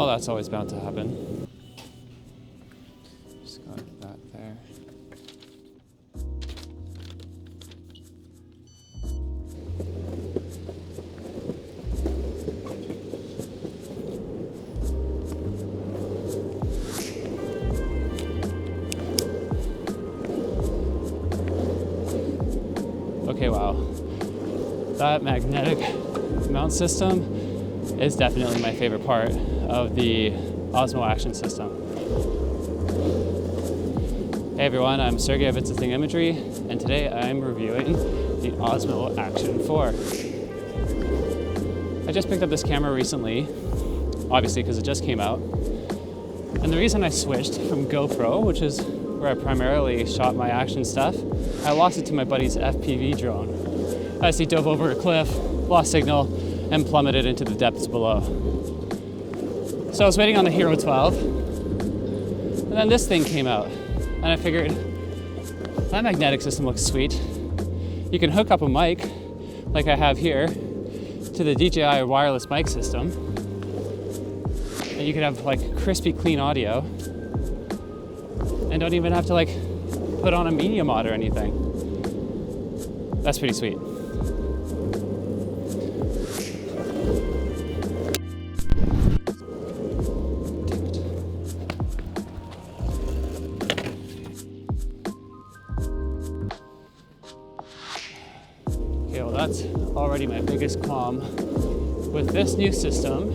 that's always bound to happen. Just got that there. Okay, wow. That magnetic mount system is definitely my favorite part of the Osmo Action system. Hey everyone, I'm Sergey of It's a Thing Imagery, and today I'm reviewing the Osmo Action 4. I just picked up this camera recently, obviously because it just came out. And the reason I switched from GoPro, which is where I primarily shot my action stuff, I lost it to my buddy's FPV drone. As he dove over a cliff, lost signal, and plummeted into the depths below. So I was waiting on the Hero 12, and then this thing came out, and I figured, that magnetic system looks sweet. You can hook up a mic, like I have here, to the DJI wireless mic system, and you can have like crispy clean audio, and don't even have to like put on a media mod or anything. That's pretty sweet. Okay, well that's already my biggest qualm with this new system,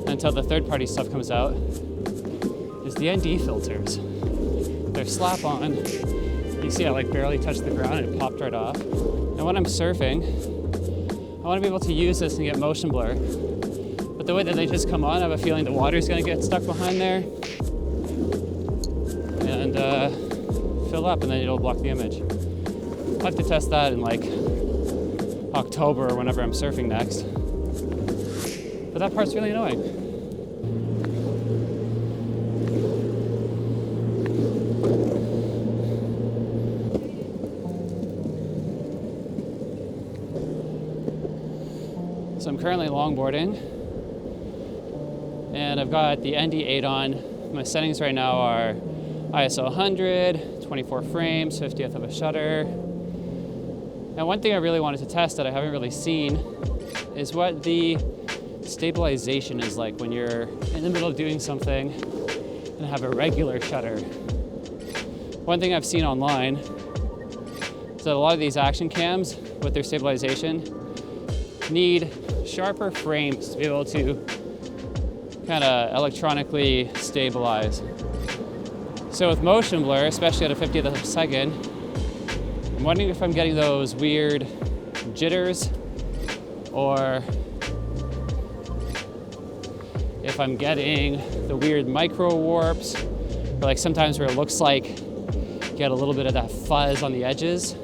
until the third-party stuff comes out, is the ND filters. They're slap on. You see I like barely touched the ground and it popped right off. And when I'm surfing, I want to be able to use this and get motion blur. But the way that they just come on, I have a feeling the water's going to get stuck behind there and fill up, and then it'll block the image. I'll have to test that in like October or whenever I'm surfing next. But that part's really annoying. So I'm currently longboarding, and I've got the ND8 on. My settings right now are ISO 100, 24 frames, 50th of a shutter. And one thing I really wanted to test that I haven't really seen is what the stabilization is like when you're in the middle of doing something and have a regular shutter. One thing I've seen online is that a lot of these action cams with their stabilization need sharper frames to be able to kind of electronically stabilize. So with motion blur, especially at a 50th of a second, I'm wondering if I'm getting those weird jitters, or if I'm getting the weird micro warps, or like sometimes where it looks like you get a little bit of that fuzz on the edges.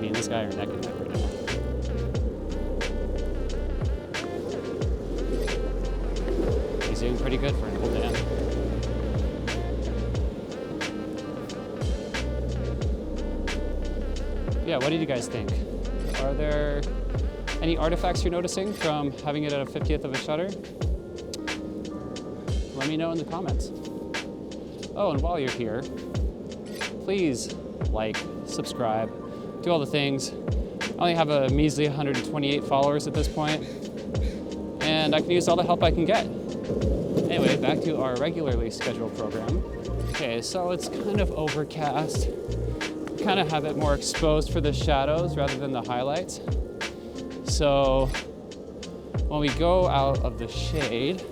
Me and this guy are neck and neck right now. He's doing pretty good for an old man. Yeah, what did you guys think? Are there any artifacts you're noticing from having it at a 50th of a shutter? Let me know in the comments. Oh, and while you're here, please like, subscribe, do all the things. I only have a measly 128 followers at this point, and I can use all the help I can get. Anyway, back to our regularly scheduled program. Okay, so it's kind of overcast. Kind of have it more exposed for the shadows rather than the highlights. So when we go out of the shade,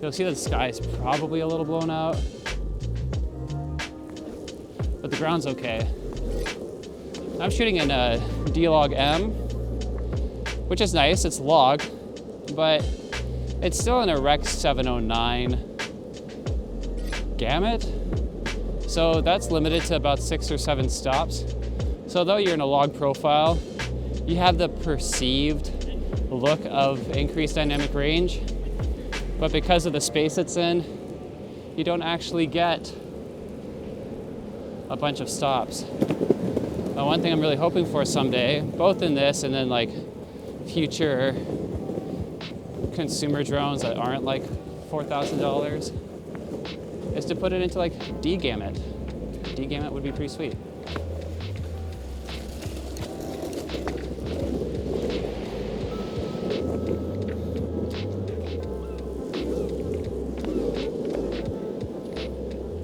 you'll see that the sky is probably a little blown out, but the ground's okay. I'm shooting in a D-Log M, which is nice, it's log, but it's still in a Rec 709 gamut. So that's limited to about 6 or 7 stops. So though you're in a log profile, you have the perceived look of increased dynamic range, but because of the space it's in, you don't actually get a bunch of stops. One thing I'm really hoping for someday, both in this and then like future consumer drones that aren't like $4,000 is to put it into like D-gamut. D-gamut would be pretty sweet.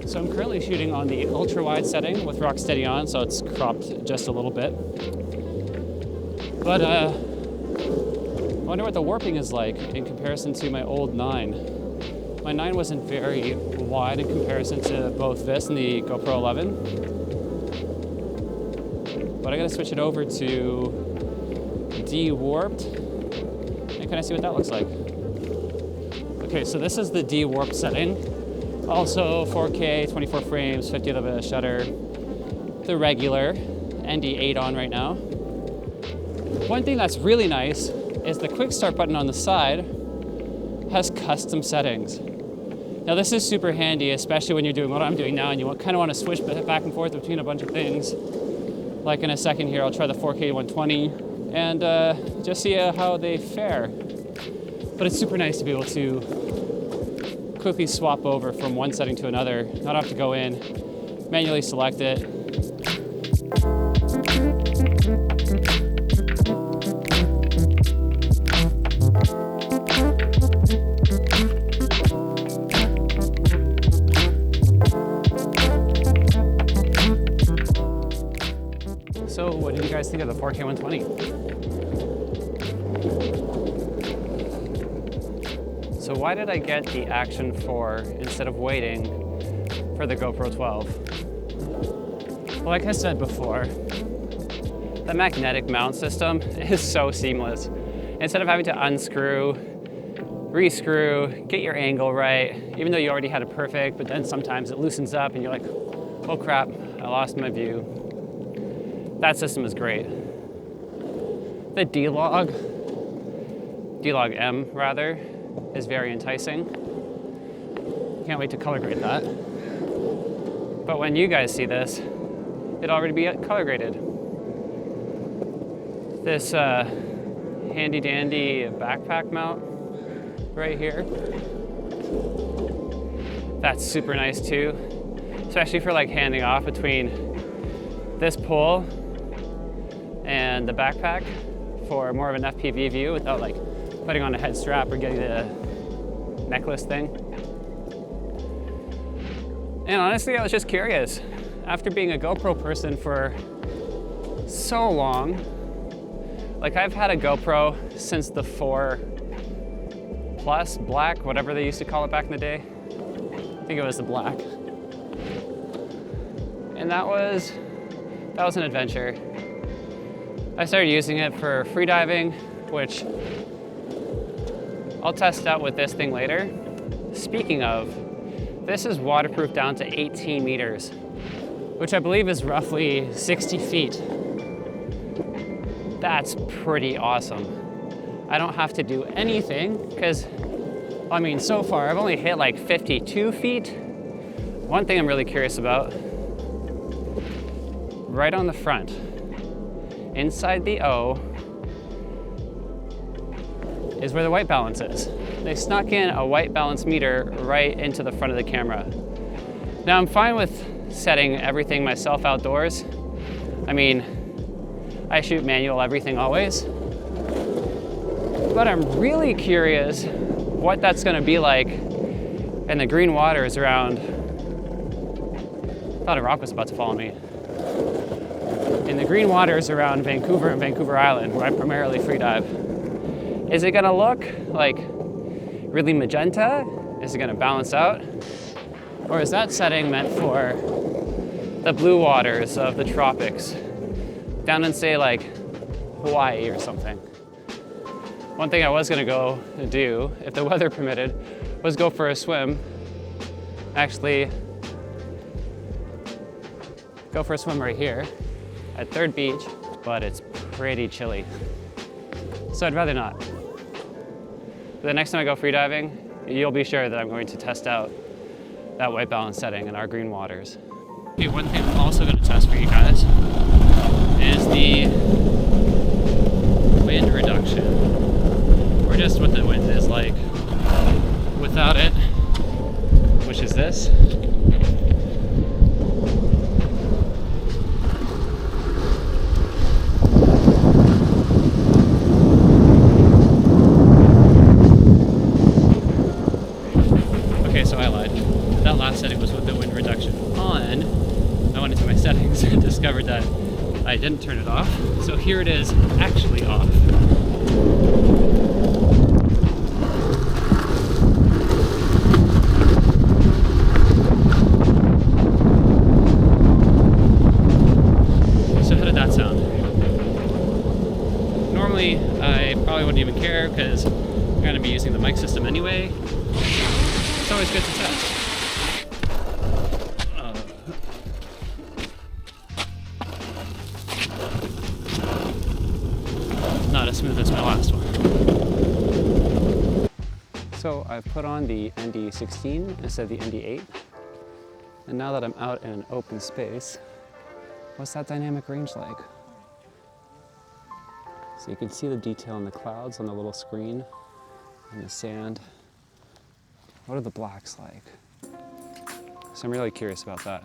So I'm currently shooting on the ultra wide setting with Rocksteady on, so it's cropped just a little bit. But I wonder what the warping is like in comparison to my old 9. My 9 wasn't very wide in comparison to both this and the GoPro 11. But I gotta switch it over to de-warped and kind of see what that looks like. Okay, so this is the de-warped setting. Also 4K, 24 frames, 50 of a shutter. The regular ND8 on right now. One thing that's really nice is the quick start button on the side has custom settings. Now this is super handy, especially when you're doing what I'm doing now and you kind of want to switch back and forth between a bunch of things. Like in a second here, I'll try the 4K 120 and just see how they fare. But it's super nice to be able to quickly swap over from one setting to another, not have to go in, manually select it. So what did you guys think of the 4K 120? So why did I get the Action 4 instead of waiting for the GoPro 12? Well, like I said before, the magnetic mount system is so seamless. Instead of having to unscrew, re-screw, get your angle right, even though you already had it perfect, but then sometimes it loosens up and you're like, oh crap, I lost my view. That system is great. The D-Log M rather, is very enticing. Can't wait to color grade that. But when you guys see this, it'll already be color graded. This handy dandy backpack mount right here. That's super nice too, especially for like handing off between this pole and the backpack for more of an FPV view without like putting on a head strap or getting the necklace thing. And honestly, I was just curious. After being a GoPro person for so long, like I've had a GoPro since the 4 Plus Black, whatever they used to call it back in the day. I think it was the Black. And that was an adventure. I started using it for freediving, which I'll test out with this thing later. Speaking of, this is waterproof down to 18 meters, which I believe is roughly 60 feet. That's pretty awesome. I don't have to do anything because, I mean, so far I've only hit like 52 feet. One thing I'm really curious about, right on the front, inside the O, is where the white balance is. They snuck in a white balance meter right into the front of the camera. Now I'm fine with setting everything myself outdoors. I mean, I shoot manual everything always. But I'm really curious what that's gonna be like in the green waters around, I thought a rock was about to fall on me. In the green waters around Vancouver and Vancouver Island, where I primarily freedive. Is it gonna look like really magenta? Is it gonna balance out? Or is that setting meant for the blue waters of the tropics? Down in say like Hawaii or something. One thing I was gonna go do, if the weather permitted, was go for a swim. Actually, go for a swim right here at Third Beach, but it's pretty chilly. So I'd rather not. The next time I go freediving, you'll be sure that I'm going to test out that white balance setting in our green waters. Okay, one thing I'm also going to test for you guys is the wind reduction. discovered that I didn't turn it off. So here it is actually off. So how did that sound? Normally I probably wouldn't even care because I'm going to be using the mic system anyway. It's always good to test. Not as smooth as my last one. So I've put on the ND16 instead of the ND8. And now that I'm out in an open space, what's that dynamic range like? So you can see the detail in the clouds on the little screen and the sand. What are the blacks like? So I'm really curious about that.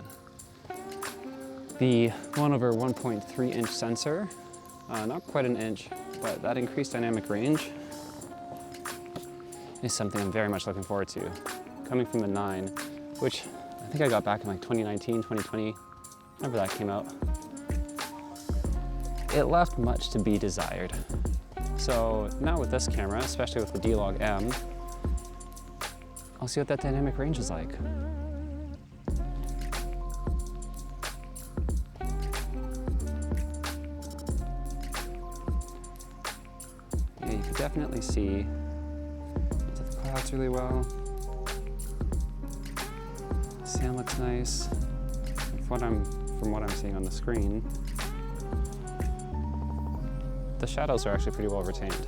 The 1/1.3 inch sensor, not quite an inch, but that increased dynamic range is something I'm very much looking forward to. Coming from the 9, which I think I got back in like 2019, 2020, whenever that came out. It left much to be desired. So now with this camera, especially with the D-Log M, I'll see what that dynamic range is like. Yeah, you can definitely see into the clouds really well. The sand looks nice. From what I'm seeing on the screen, the shadows are actually pretty well retained.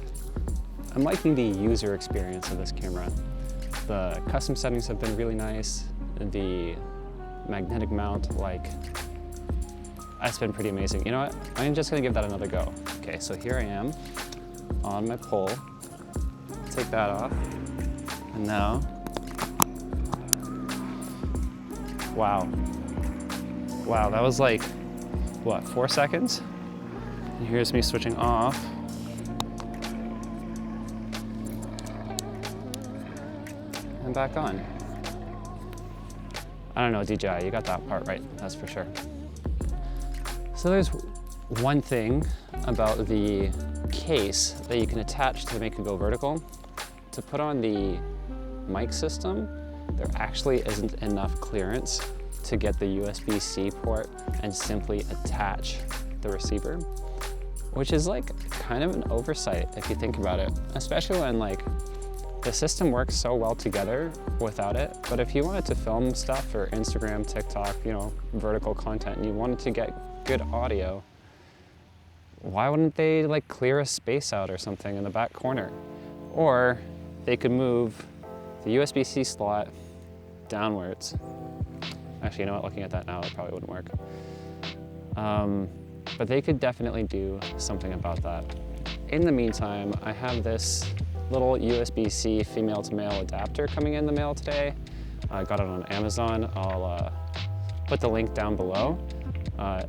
I'm liking the user experience of this camera. The custom settings have been really nice. The magnetic mount, that's been pretty amazing. You know what? I'm just gonna give that another go. Okay, so here I am on my pole. Take that off. And now, wow. Wow, that was like, what, 4 seconds? And here's me switching off. And back on. I don't know, DJI, you got that part right, that's for sure. So there's one thing about the case that you can attach to make it go vertical. To put on the mic system, there actually isn't enough clearance to get the USB-C port and simply attach the receiver, which is like kind of an oversight if you think about it, especially when the system works so well together without it. But if you wanted to film stuff for Instagram, TikTok, vertical content, and you wanted to get good audio, why wouldn't they clear a space out or something in the back corner? Or they could move the USB-C slot downwards. Actually, you know what, looking at that now, it probably wouldn't work. But they could definitely do something about that. In the meantime, I have this little USB-C female-to-male adapter coming in the mail today. I got it on Amazon. I'll put the link down below.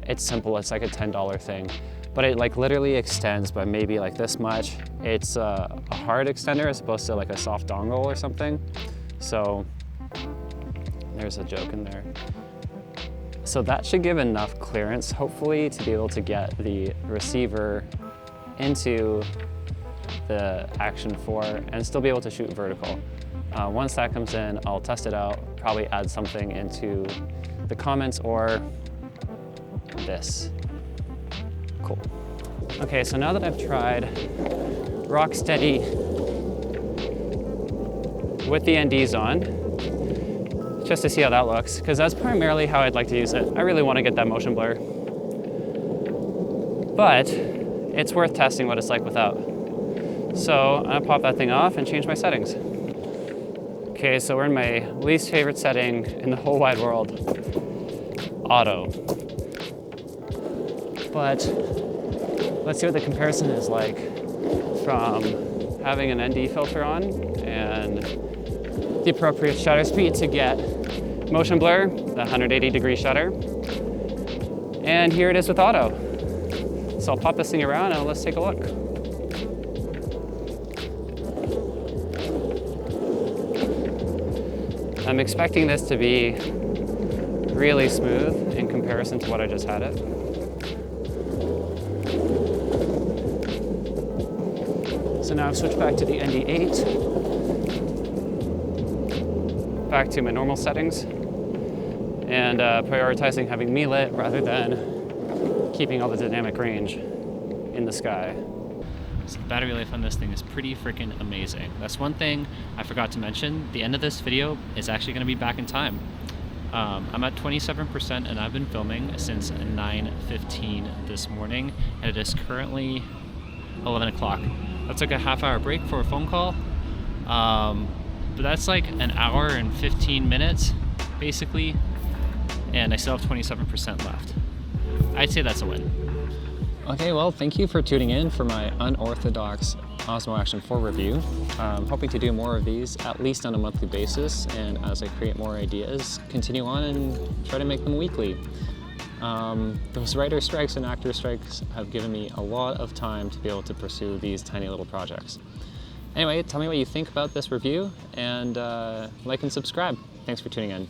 It's simple, it's like a $10 thing, but it literally extends by maybe this much. It's a hard extender as opposed to a soft dongle or something. So there's a joke in there. So that should give enough clearance, hopefully, to be able to get the receiver into the Action 4 and still be able to shoot vertical. Once that comes in, I'll test it out, probably add something into the comments or this. Cool. Okay, so now that I've tried Rocksteady with the NDs on, just to see how that looks, because that's primarily how I'd like to use it. I really want to get that motion blur. But it's worth testing what it's like without. So I'm gonna pop that thing off and change my settings. Okay, so we're in my least favorite setting in the whole wide world, auto. But let's see what the comparison is like from having an ND filter on and the appropriate shutter speed to get motion blur, the 180-degree shutter. And here it is with auto. So I'll pop this thing around and let's take a look. I'm expecting this to be really smooth in comparison to what I just had it. So now I've switched back to the ND8, back to my normal settings, and prioritizing having me lit rather than keeping all the dynamic range in the sky. So the battery life on this thing is pretty freaking amazing. That's one thing I forgot to mention. The end of this video is actually going to be back in time. I'm at 27% and I've been filming since 9:15 this morning, and it is currently 11 o'clock. I took a half-hour break for a phone call, but that's like an hour and 15 minutes basically, and I still have 27% left. I'd say that's a win. Okay, well, thank you for tuning in for my unorthodox Osmo Action 4 review. I'm hoping to do more of these, at least on a monthly basis, and as I create more ideas, continue on and try to make them weekly. Those writer strikes and actor strikes have given me a lot of time to be able to pursue these tiny little projects. Anyway, tell me what you think about this review, and like and subscribe. Thanks for tuning in.